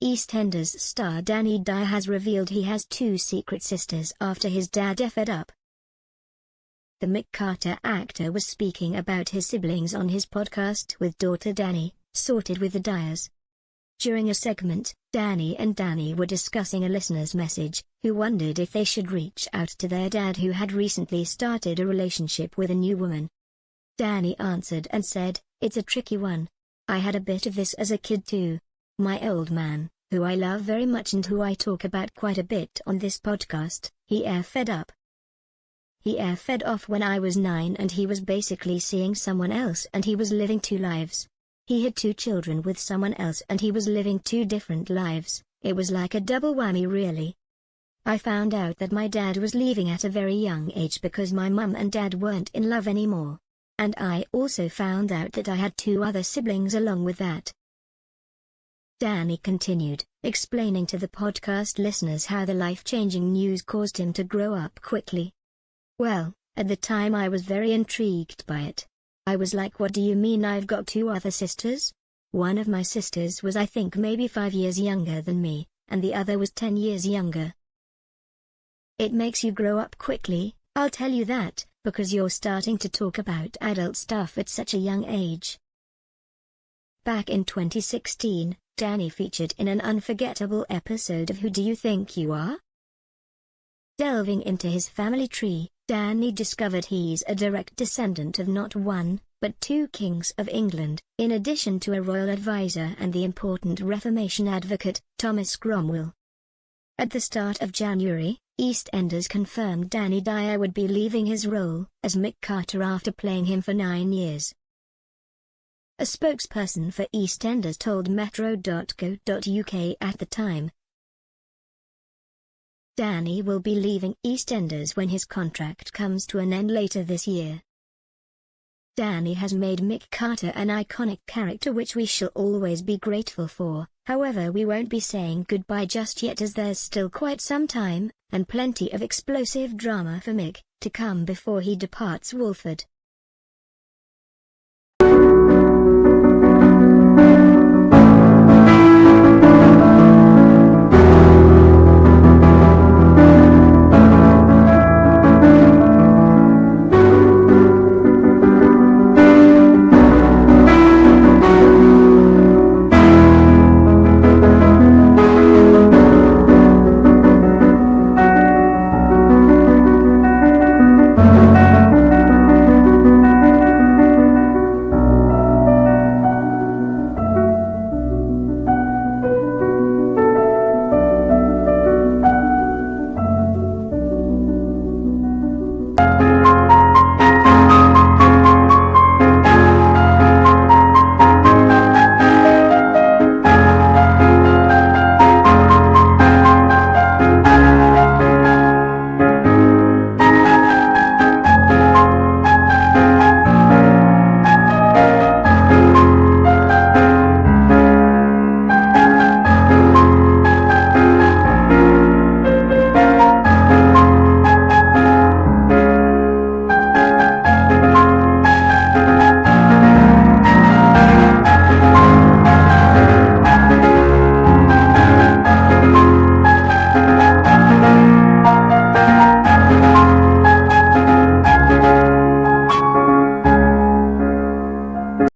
EastEnders star Danny Dyer has revealed he has two secret sisters after his dad effed up. The Mick Carter actor was speaking about his siblings on his podcast with daughter Danny, Sorted with the Dyers. During a segment, Danny and Danny were discussing a listener's message, who wondered if they should reach out to their dad who had recently started a relationship with a new woman. Danny answered and said, "It's a tricky one. I had a bit of this as a kid too. My old man, who I love very much and who I talk about quite a bit on this podcast, he fed up. He fed off when I was 9 and he was basically seeing someone else and he was living two lives. He had 2 children with someone else and he was living 2 different lives. It was like a double whammy really. I found out that my dad was leaving at a very young age because my mum and dad weren't in love anymore. And I also found out that I had 2 other siblings along with that." Danny continued, explaining to the podcast listeners how the life-changing news caused him to grow up quickly. "Well, at the time I was very intrigued by it. I was like, what do you mean I've got 2 other sisters? One of my sisters was I think maybe 5 years younger than me, and the other was 10 years younger. It makes you grow up quickly, I'll tell you that, because you're starting to talk about adult stuff at such a young age." Back in 2016, Danny featured in an unforgettable episode of Who Do You Think You Are? Delving into his family tree, Danny discovered he's a direct descendant of not 1, but 2 kings of England, in addition to a royal advisor and the important Reformation advocate, Thomas Cromwell. At the start of January, EastEnders confirmed Danny Dyer would be leaving his role as Mick Carter after playing him for 9 years. A spokesperson for EastEnders told metro.co.uk at the time, "Danny will be leaving EastEnders when his contract comes to an end later this year. Danny has made Mick Carter an iconic character which we shall always be grateful for, however we won't be saying goodbye just yet as there's still quite some time, and plenty of explosive drama for Mick, to come before he departs Walford."